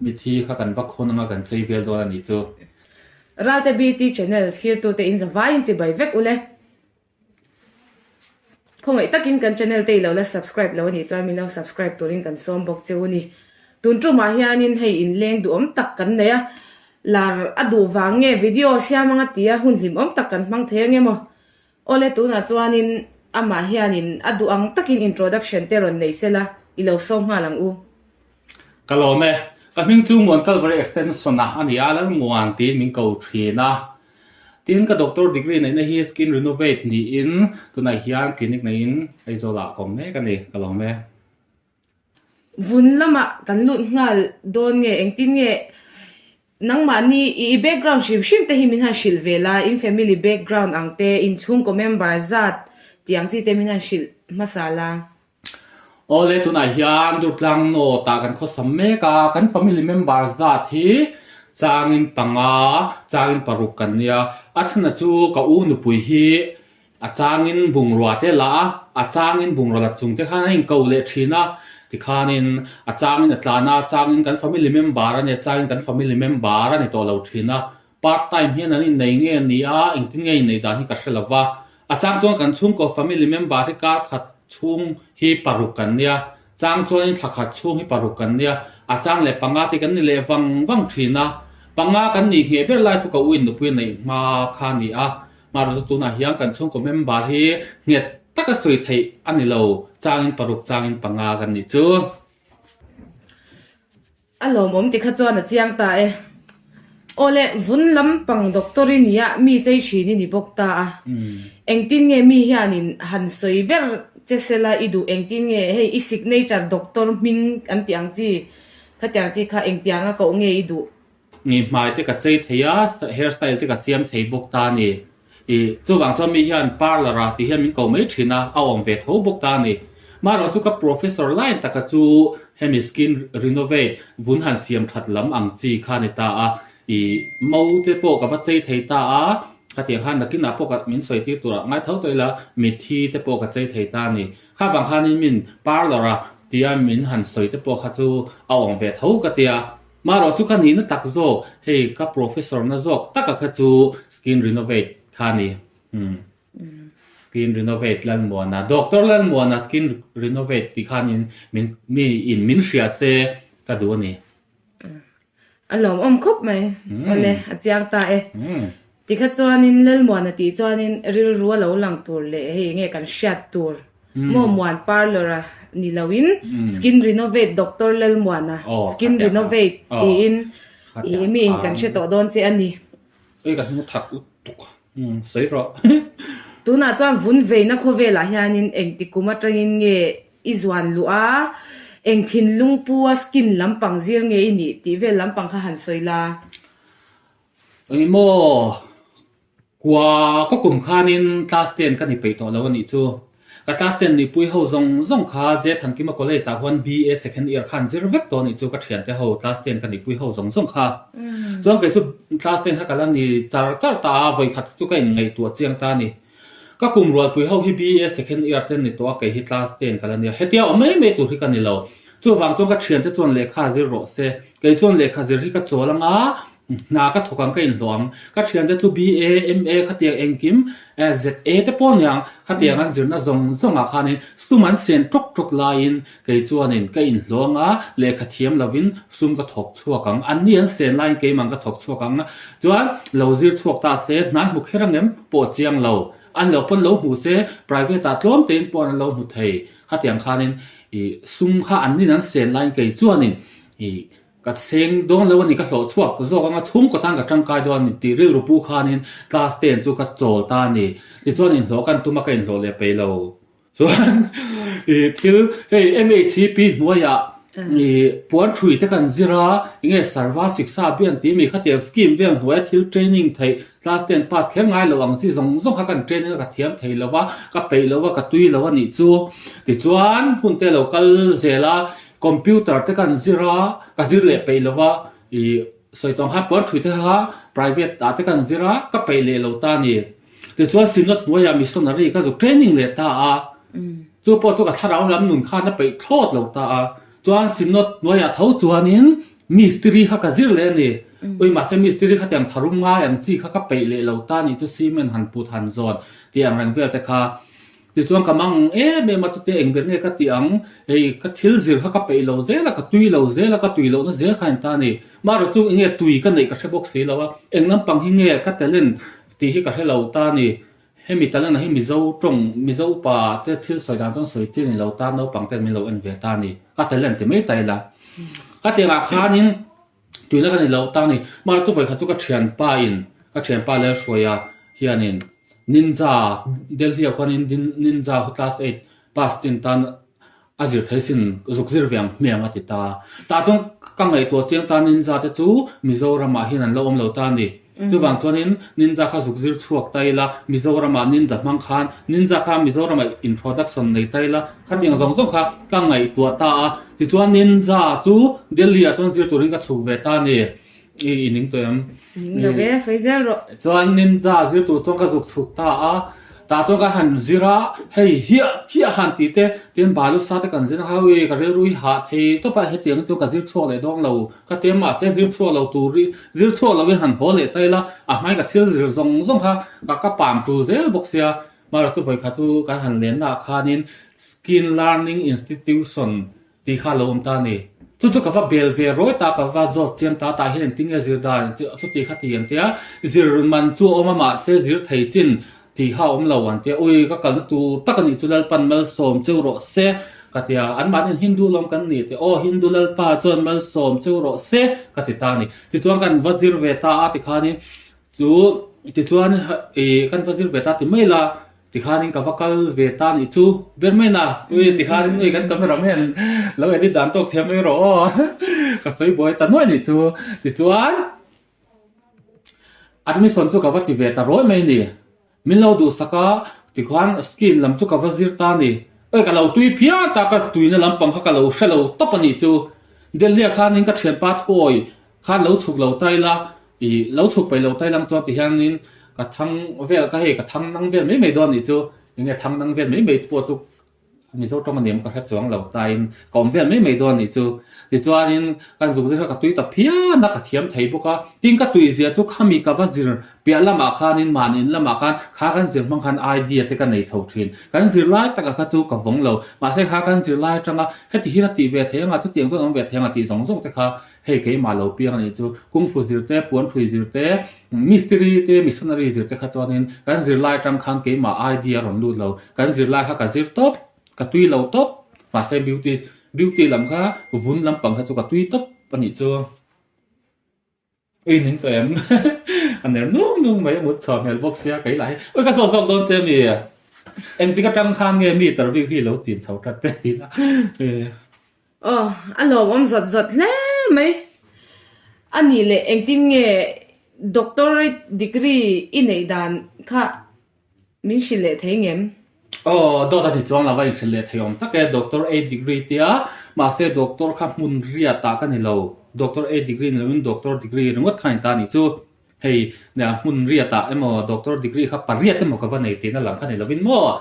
mi thi kha kan vak khon nga kan chei vel do ani chu Ralte BT channel share to te in zawai in chi bai vek ule không ai takin kan channel te lo la subscribe lo ni cha mi lo subscribe to rin kan som bok che uni tun tru ma hianin hei in leng du om tak kan ne ya lar adu wange video sia manga tia hun hlim om tak kan mang the nge mo ole tu na chuanin ama hianin adu ang takin introduction te ron nei sela ilo som nga lang u kalome ka ming chu mon calvary extension na ani alal muan tin ming ko thina tin ka doctor degree nei na hi skin renovate ni in tunai hian clinic nei in ai zola kom me ka ni kalome vun lama kan lut ngal don nge engtin nge nang ma ni i background shim te hi min han shil vela in family background angte in chung ko member zat tiang chi te min han shil masala ole tunai hian dutlang no ta kan kho samme ka kan family member zat hi changin panga changin paruk kan nia achna chu ka u nu pui hi a changin bungrua te la a changin bungrua la chung te khan in ko le thina ti khanin a changin atlana changin kan family member ani changin kan family member ani to lo thina part time hian ani nei nge ni a engtin nge nei dan hi ka hrelawa a chang chuan kan chung ko family member hi kar khat chung hi paruk kan nia chang chuan in thakhat chung hi paruk kan nia a chang le panga ti kan ni le wang thina panga kan ni nge ber lai su ka win nu pui nei ma kha ni a ma ru tu na hiang kan chung ko member hi nget taka sui thei ani lo changin paruk changin panga kan ni chu alo mom ti kha chuan a chiang ta e ole vun lam pang doctorin ya mi chei thi ni bok ta a engtin nge mi hianin han soi ber chesela idu engtin nge hei i signature doctor ming an tiang chi kha engtianga ko nge idu ni mai te ka chei theia hairstyle te ka siam thei bok ta ni i chu wang chaw mi hian parlor a ti hian min ko mai thina awang ve tho bok ta ni ma ro chu ka professor line ta ka chu hemi skin renovate vun han siam that lam ang chi kha ni ta a i mo te po ka ba chei thei ta a ka tiang han na kin na po ka min soi ti tura ngai tho toila mi thi te po ka chei thei ta ni kha wang han min parlor a tia min han soi te po kha chu awang ve tho ka tia ma ro chu ka ni na tak zo hei ka professor na zok taka kha chu skin renovate kha ni skin renovate lan mo na doctor lan mo na skin renovate ti khan in min ria se ka du ni alom om khop mai ole a chiang ta e ti kha chuanin lel mo na ti chuanin ril ruwa lo lang tur le hei nge kan shat tur mo muan parlor a ni lawin skin renovate doctor lel mo na skin renovate ti in i mi in kan she to don che ani ei ka nu thak tuk sei ro tu na chuan vun ve na kho ve la hianin eng ti kuma tangin nge izwan lu a eng thin lung pu a skin lampang zir nge ini ti ve lampang kha han soila ei mo kwa ko kum khanin class 10 kan ni pe to lo ni chu ka class 10 ni pui ho zong kha je than ki ma college sa hon BA second year khan zir vek to ni chu ka thian te ho class 10 kan ni pui ho zong kha chuan ke chu class 10 ha kalan ni char ta voi khat chu kai ngai tu chiang ta ni ka kum rual pui ho hi BA second year ten ni to kai hi class 10 kalan ni hetia me tu hi kan ni lo chu wang chong ka thian te chuan lekha zir ro se ke chuan lekha zir hi ka cholanga na ka thokang ka in hlom ka thian te chu BA MA khatia engkim ZA te pon yang khatia ngan zirna zong a khanin suman sen tok lain ke chuanin ka in hlonga le khathiam lovin sum ka thok chuakang an nian sen line ke mang ka thok chuakang chuan lo zir chuak ta se nan mu kherangem po chiang lo an lo pon lo hu se private ta tlom ten pon lo hu thei khatiang khanin i sum kha an ni nan sen line ke chuanin i ka seng dong lo ni ka hlo chuak zo ka chung ko tang ka tangkai do ni ti ri ru pu khanin class 10 chu ka chol ta ni ti chuan in hlo kan tuma ka in hlo le pe lo chuan i thil hei MHCP nuaya ni puan thui te kan zira inge sarva siksa bian ti mi khatia scheme ven huai thil training thai class 10 pass khe ngai lo ang si zong ha kan training ka thiam thei lo wa ka pe lo wa ka tui lo wa ni chu ti chuan hun te local zela computer te kan zira ka zir le pe lo wa i soitong ha puan thui te ha private ta te kan zira ka pe le lo ta ni ti chuan sinot nuaya missionary ka zu training le ta a chu po chu ka tharau lam nun kha na pe thlot lo ta a chuan sinot nuaya tho chuanin mystery ha ka zir le ni oi ma se mystery kha tiang tharum nga yang chi kha ka pe le lo ta ni chu cement han put han zon tiang rang vel te kha ti chuang kamang me ma chu te eng ber nge ka tiang ei ka thil zir kha ka pe lo ze la ka tui lo ze la ka tui lo na ze khan ta ni ma ro chu nge tui ka nei ka se box se lo wa eng lam pang hi nge ka telen ti hi ka se lo ta ni hemi talang na hi mizo pa te thil soi dan chong soi chin lo ta no pang ten mi lo en ve ta ni ka telen te me tai la ka te nga khanin tuina kan lo ta ni mar chu vai kha chu ka thian pa le soya hianin ninja delhi khanin ninja class 8 pass tin tan azir thaisin zukzir viam mianga ti ta chung ka ngai to chiang ta ninja te chu mizoram a hinan lo om lo ta ni chu wang chuanin ninja kha zukzir chuak taila mizoram a ninja mang khan ninja kha mizoram a introduction nei taila khating zong zong kha ka ngai to ta ti chuan ninja chu delhi a chon zir turin ka chu ve ta ni i ning to yam lo ve soi zel ro chuan ninja zir tu chong ka zuk chuk ta chong ka han zira hei hi han ti te ten balu sa te kan zin hawi ka re rui ha the to pa he tiang chu ka zir chho le dong lo ka te ma se zir chho lo tu ri zir chho lo we han ho le taila a mai ka thil zir zong zong ha ka pam tu zel boxia ma ra chu vai kha chu ka han len na khanin skill learning institution ti kha lo um ta ni chu ka va bel ve roi ta ka va zo chen ta hian ting e zir dan chu ti kha ti yang tia zir man chu oma ma se zir thei chin ti ha om lo wan te oi ka kal tu takani chulal pan mal som cheu ro se ka tia an man in hindu lom kan ni te o hindu lal pa chon mal som cheu ro se ka ti ta ni ti chuan kan wazir ve ta a ti khani chu ti chuan e kan wazir ve ta ti mai la ti khanin ka vakal ve ta ni chu ber mai na oi ti khanin ei kan camera men lo edit dan tok them mai ro ka soi boy ta noi ni chu ti chuan admission chu ka va ti ve ta roi mai ni min lo du saka ti khan skin lam chu ka wazir ta ni oi ka lo tui phia ta ka tui na lam pang kha ka lo shalo topani chu delhi khan in ka thian pa thoi khan lo chuk lo tai la i lo chuk pai lo tai lang cho ti hianin ka thang vel ka he ka thang nang vel mai don ni chu nge thang nang vel mai po chu mi zo tong anem ka tha chuang lo taim kom vel mai don ni chu ti chuanin kan zuk zira ka tui ta phia na ka thiam thei boka ting ka tui zia chu khami ka wazir pia lama khanin manin lama khan kha kan zir mang khan idea te ka nei chho thin kan zir lai ta ka kha chu ka vong lo ma se kha kan zir lai tanga heti hi na ti ve theng a chu tiang zong ve theng a ti zong zong te kha hei ke ma lo piang ni chu kung fu zir te puan thui zir te mystery te missionary zir te kha chuanin kan zir lai tang khan ke ma idea ron lu lo kan zir lai kha ka zir top ka tui lo top ma se beauty lam kha vun lam pang kha chu ka tui top pani chu ê nín tụi em anh em nung mấy một trò mèo box xe cái lại ôi cái sổ sổ đón xem gì à em tí cái trăm khan nghe mi tờ review khi lâu chín sáu thật tết tí đó anh lo om giật giật lẽ mấy anh nhỉ lệ em tin nghe doctorate degree in ấy đàn kha mình xin lệ thấy em đó là thì chọn là vậy xin lệ thấy ông tất cái doctor A degree tia mà sẽ doctor khác muốn ria ta cái này lâu doctor A degree là mình doctor degree nó mất thành ta này chứ hey nè muốn ria ta em mà doctor degree khác paria em mà cái vấn này thì nó làm cái này là mình mua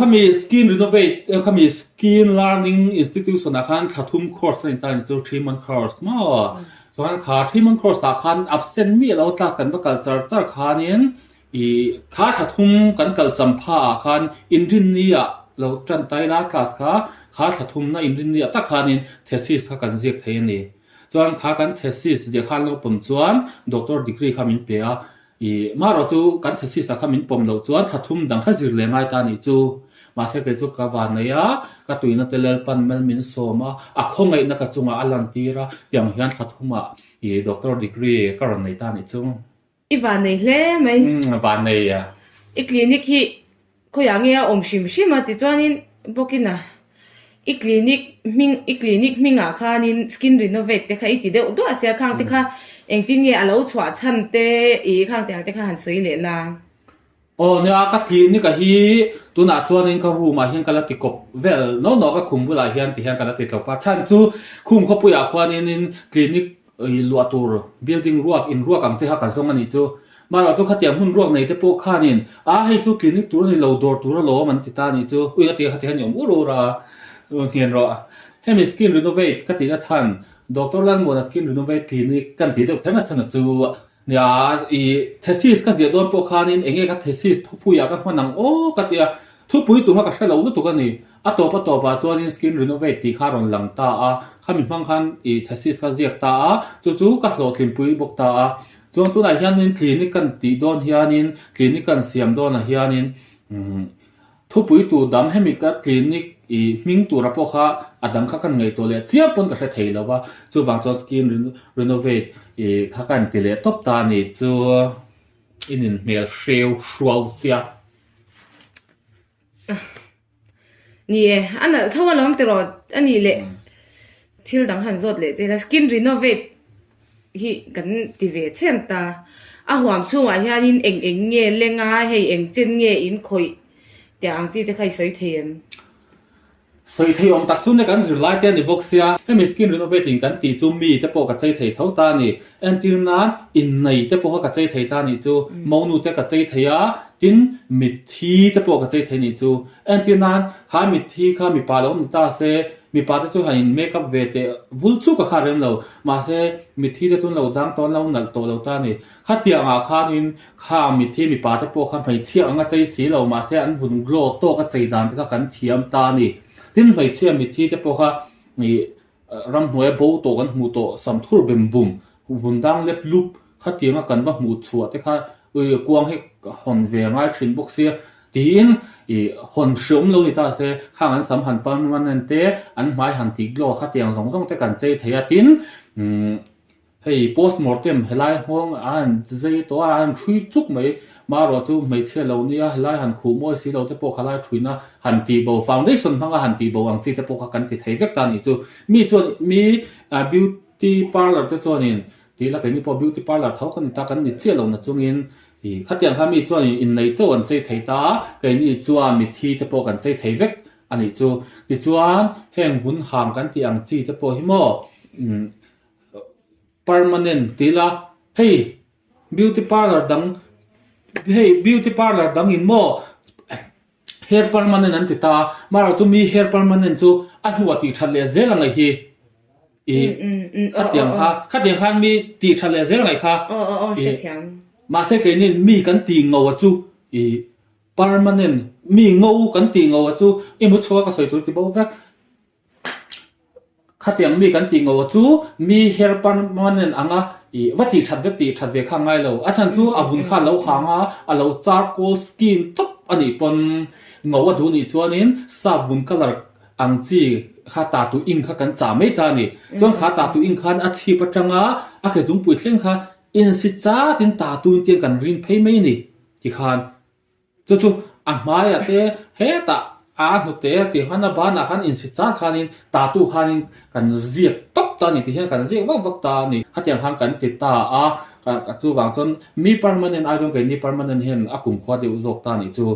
kami skin renovate kami skin learning institution akan khathum course in tan chu 3-month course ma so an kha 3-month course akan absent mi lo class kan ba culture char khanin i kha khathum kan kal champha akan engineer lo tran tai la class kha khathum na engineer ta khanin thesis kha kan jek thei ni chuan kha kan thesis je khan lo pum chuan doctor degree khamin pe a i ma ro chu kan thesis a khamin pom lo chuan khathum dang kha zir le ngai ta ni chu ma se ke chu ka wa na ya ka tuina telel pan mel min soma a khongai na ka chunga alan tira tiang hian khathuma i doctor degree ka ron nei ta ni chu iwan nei hle mai wa nei ya i clinic hi khoyange om shim shima ti chuanin bokina i clinic minga khanin skin renovate te kha i ti de do asia khang te kha engtin nge alo chwa chan te i khang te kha han soi le la ne ka clinic a hi tu na chuanin ka hu ma hian kala ti kop vel no ka khum bula hian ti hian kala ti to pa chan chu khum kho puya khwanin in clinic lua tur building ruak in ruak ang che ha ka zong ani chu mara chu khatiam hun ruak nei te po khanin a hei chu clinic tur ni lo dor tur lo man ti ta ni chu ui ti ha ti han yom uro ra hian ro hemi skin renovate ka ti na than doctor lan mo na skin renovate clinic kan ti deuh thena thana chu nia I thesis ka zia don po khanin enge ka thesis thupu ya ka manang o ka tia thupui tu ma ka hre lo nu tu ka ni a to pa chuanin skin renovate ti kha ron lang ta a khami mang khan I thesis ka ziak ta a chu ka hlo tlim pui bok ta a chuan tu na hianin clinic kan ti don hianin clinic kan siam don a hianin thupui tu dam hemi ka clinic I ming tu rapo kha adang kha kan ngai to le chiam pon ka hre thei lo wa chu wang cho skin renovate kha kan ti le top ta ni chu inin mel shreu shrual sia nie ana thawa lom tero ani le thil dang han zot le je la skin renovate hi kan ti ve chen ta a huam chu wa hianin eng nge lenga hei eng chen nge in khoi te ang chi te khai soi them soi thei om tak chu ne kan zir lai te ni box sia hemi skin renovating kan ti chu mi te po ka chei thei tho ta ni entil nan in nei te po ka chei thei ta ni chu monu te ka chei theia tin mit thi te po ka chei thei ni chu entil nan kha mit thi kha mi pa lo ni ta se mi pa te chu hain makeup ve te vul chu ka kha rem lo ma se mit thi te chun lo dang ton lo nal to lo ta ni kha tia nga kha nin kha mit thi mi pa te po kha phai chia anga chei si lo ma se an bun glo to ka chei dan te ka kan thiam ta ni tin mai chia mi thi te po kha ni ram hnuai bo to kan hmu to sam thur bem bum vundang lep lup kha tianga kan wa hmu chhuat te kha kuang he hon ve ngai thin bok sia tin hon shom lo ni ta se khang an sam han pan man an te an mai han ti glo kha tiang zong zong te kan chei theia tin hei postmortem helai hong an zai to an thui chuk mai ma ro chu mai che lo nia helai han khu moi si lo te po khalai thuina han ti bo foundation hanga han ti bo ang chi te po kha kan ti thei vek ta ni chu mi beauty parlor te chuanin ti la kai ni po beauty parlor thau kan ta kan ni che lo na chungin khatiang kha mi chuan in nei chu an chei thei ta kai ni chuan mi thi te po kan chei thei vek ani chu ti chuan heng vun ham kan ti ang chi te po hi mo permanent tila hey beauty parlor dang in mo hair permanent an ti ta mar chu mi hair permanent chu a hnuwa ti thale zela ngai hi khatiang khan mi ti thale zela ngai kha she thiam ma se ke ni mi kan ti ngau chu permanent mi ngau kan ti ngau chu emu chwa ka soi tu ti bo vek khatiang mi kan ti ngau chu mi hair permanent anga wati that ve kha ngai lo achan chu avun kha lo hanga alo charcoal skin top ani pon ngau a du ni chuanin sabun color ang chi kha ta tu ing kha kan cha mai ta ni chuan kha ta tu ing khan a chi patanga a khe zum pui thleng kha in si cha tin ta tu tin kan rin phei mai ni ti khan chu a mai a te he ta a nu te ti hana ba na khan in si cha khanin ta tu khanin kan ziak top ta ni ti hian kan ziak wak ta ni hatiang han kan ti ta a ka chu wang chon mi permanent ai jong kai ni permanent hen a kum khwa de uzok ta ni chu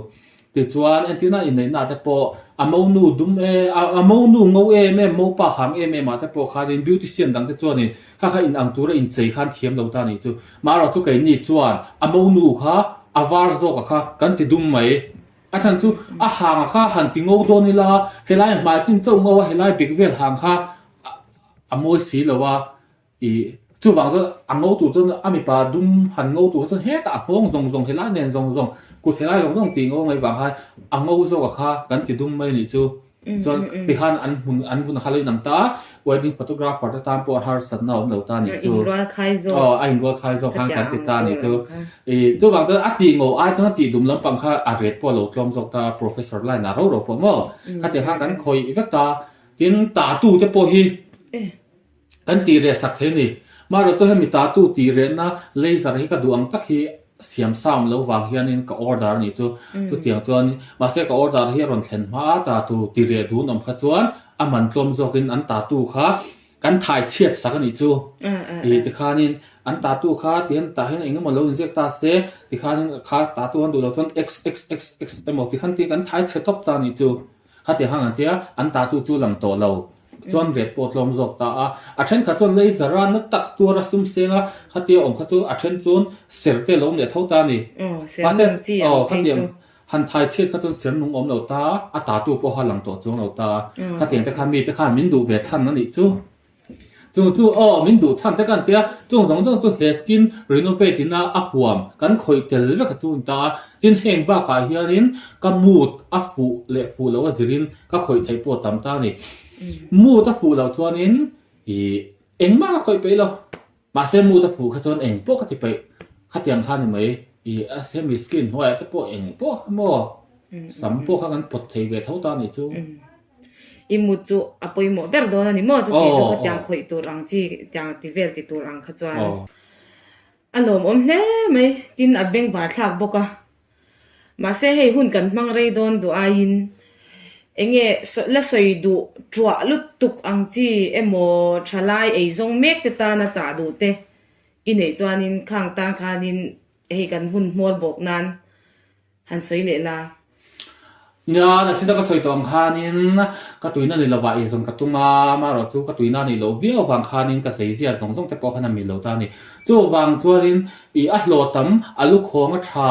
ti chuan antina in nei na te po amo nu dum amo nu ngo me mo pa ham me ma te po kharin beautician dang te chuan ni kha in ang tura in chei khan thiam lo ta ni chu ma ro chu kai ni chuan amo nu kha avar zo kha kan ti dum mai achan chu a hang kha han ti ngo do ni la helai ma tin chau ngo helai big vel hang kha amoi si lo wa chu wang zo ango tu chon ami pa dum han ngo tu chon he ta pong zong helai nen zong ku helai zong ti ngo ngai wang ha ango zo kha kan ti dum mai ni chu cho ti han an hun haloi nam ta wedding photographer ta tam po har sat na om lo ta ni chu in ro khai zo khang kan ti ta ni chu chu wang zo a ti ngo ai chon ti dum lam pang kha a ret po lo tlom zok ta professor lai na ro po mo kha ti ha kan khoi vek ta tin ta tu te po hi kan ti re sak the ni ma ro chu he mi ta tu ti re na laser hi ka duang tak hi siam sam lo wang hian in ka order ni chu tiang chuan ma se ka order hi ron thlen ma ta tu ti re du nom kha chuan a man tlom zokin an ta tu kha kan thai chiat sak ani chu ti khanin an ta tu kha tian ta hin engemaw lo inject ta se ti khanin kha ta tu han du lo chuan x emo ti khan ti kan thai chetop ta ni chu kha ti hang an tia an ta tu chu lang to lo chuan red pot lom zok ta a then kha chuan laser ran na tak tu ra sum senga khatia om kha chu a then chun serte lom le tho ta ni sen chi khatia หันไทยเช็ดเขาจนเสียงนุ่งอมเหล่าตาอัตราตัวพอหันหลังตัวจงเหล่าตาถ้าเตียงแต่ข้ามีแต่ข้ามินดูเวชันนั่นอีกจู่อ๋อมินดูชันแต่กันเตียจู่จู่เฮสกินรีโนเวทน่าอัพวมกันคอยเตลเวกจู่ตาจินเฮงบ้ากายเฮียรินก็มูดอัฟฟูเละฟูแล้วว่าจิรินก็คอยไทยปวดตามตานี่มูดอัฟฟูแล้วทัวนินเอ็งมากคอยไปแล้วมาเซมูดอัฟฟูเขาจนเอ็งพวกก็ที่ไปข้าเตียงข้านี่ไหมเซมิสกินหัวแต่พวกเอ็งพวกโม่สัมพวกเขากันปวดไทยเวทเท่าตานี่จู่imutu apoi mo perdona ni mo chu ti ko jang khoi tu rang chi jang ti vel ti tu rang kha chuan alom om hle mai tin abeng war thak boka ma se hei hun kan mang rei don du ain enge la soi du twa lut tuk ang chi emo thalai ei zong mek te ta na cha du te inei chuan in khang tang khanin hei kan hun mol bok nan han soi le la nya na chinda ka soi tong khanin ka tuina ni lawa i zong ka tunga ma ro chu ka tuina ni lo via wang khanin ka sei zia zong zong te po khana mi lo ta ni chu wang chuanin I a hlo tam alu khong a tha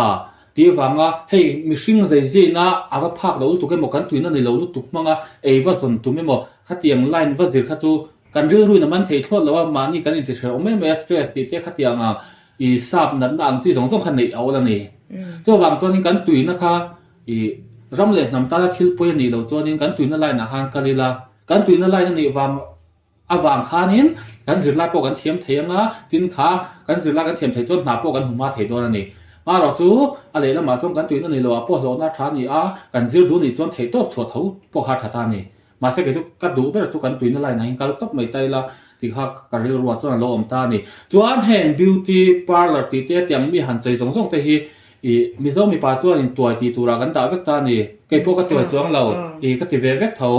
ti wanga hei mi hring zai zai na ava phak lo tu ke mo kan tuina ni lo lu tu manga ei wa zon tu me mo kha tiang line wa zir kha chu kan ri ru na man thei thlot lawa ma ni kan in ti hre o me stress ti te kha tianga I sap nan ang chi zong zong khan nei au la ni chu wang chuanin kan tuina kha ram le nam ta thil poi ni lo chuanin kan tuina lai na han kalila kan tuina lai ni wang awang khanin kan zirla po kan thiam theianga tin kha kan zirla kan thiam thei chon na po kan huma thei don ani ma ro chu ale la ma chong kan tuina ni lo po lo na tha ni a kan zir du ni chon thei top chho tho po ha tha ta ni ma se ke chu ka du ber chu kan tuina lai na hin kal top mai tai la ti kha ka ril ro chon lo om ta ni chuan hen beauty parlor ti te tiang mi han chei zong zong te hi mi zo mi pa chuan in tuai ti tura kan da vek ta ni ke po ka tuai chuang lo ka ti ve vek tho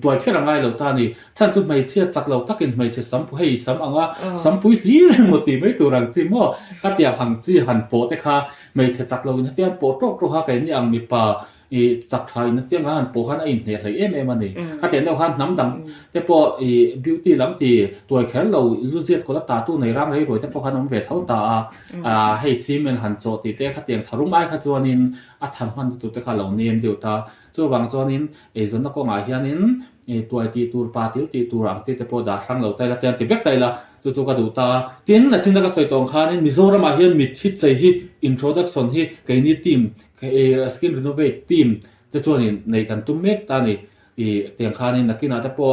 tuai khera ngai lo ta ni chan chu mai chia chak lo takin mai che sam pu hei sam anga sam pu hli re mo ti mai turang chi mo ka tia hang chi han po te kha mai che chak lo na tian po tok ro ha kai ni ang mi pa chak thai na tiang han po han ai ne hlei em ani ka te no han nam dam te po beauty lam ti tuai khel lo lu zet ko la ta tu nei rang rei roi te po han om ve thau ta hei simen han cho ti te kha tiang tharum ai kha chuanin a tham han tu te kha lo nem deu ta chu wang chuanin zon na ko nga hianin tuai ti tur pa ti tur ang chi te po da thang lo tai la tian ti vek tai la chu ka du ta tin na chin da ka soi tong khanin mizoram a hian mit hit chei hi introduction hi ke ni team skin renovate team te chuanin nei kan tum mek ta ni tiang khanin nakina te po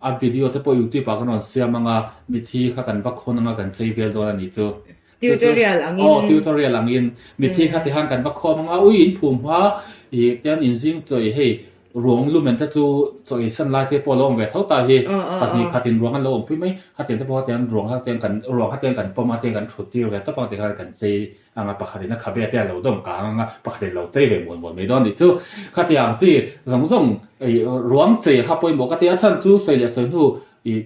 a video te po youtube pa kan on siamanga mi thi kha kan va khon nga kan chei vel do ani chu tutorial angin mi thi kha ti han kan va khom nga ui in phum ha tian in jing choi hei ruang lu men ta chu choi san lai te po long ve thau ta hi patni khatin ruang an lo om pui mai khatin te po tian ruang ha tian kan poma tian kan thuti ve ta pa te kan chei anga pakhatina khabe te lo dom ka anga pakhatin lo chei ve mon me don ni chu khatiang chi zong ruang chei ha poi mo ka te chan chu sei le sei nu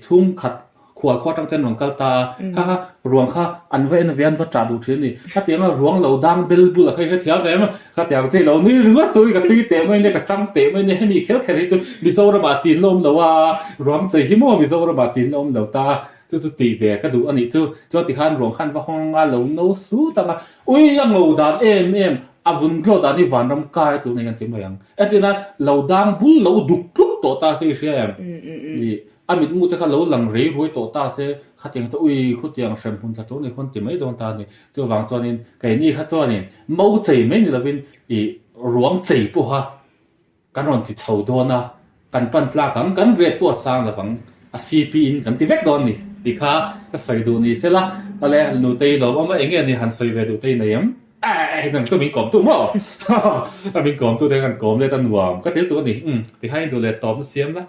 thum khat khwal kho tang chen rong kal ta ha ruang kha an ve na vian va tra du thini kha tiang ruang lo dang bel bu la khai ka thia ve ma kha tiang che lo ni ruwa sui ka ti te mai ne ka tang te mai ne ni khel khel chu mi so ra ba tin lom lo wa ruang che hi mo mi so ra ba tin lom lo ta chu ti ve ka du ani chu ti khan ruang khan va hong nga lo no su ta ma ui yang lo dan em avun ro da ni van ram kai tu ne kan ti mayang etina lo dang bul lo duk tuk to ta se shem amit mu te kha lo lang rei roi to ta se kha tiang to ui khu tiang shem hun ta to ni khon ti mai don ta ni chu wang chuanin kai ni kha chuanin mo chei mai ni lovin ruang chei pu ha kan ron ti chho do na kan pan tla kan ret pu sang la wang a cp in kan ti vek don ni ti kha ka sai do ni se la ale nu te lo ma enge ni han sai ve do te na yam nang to min kom tu mo min kom tu de kan kom le tan wam ka te tu ni ti hai do le tom siam la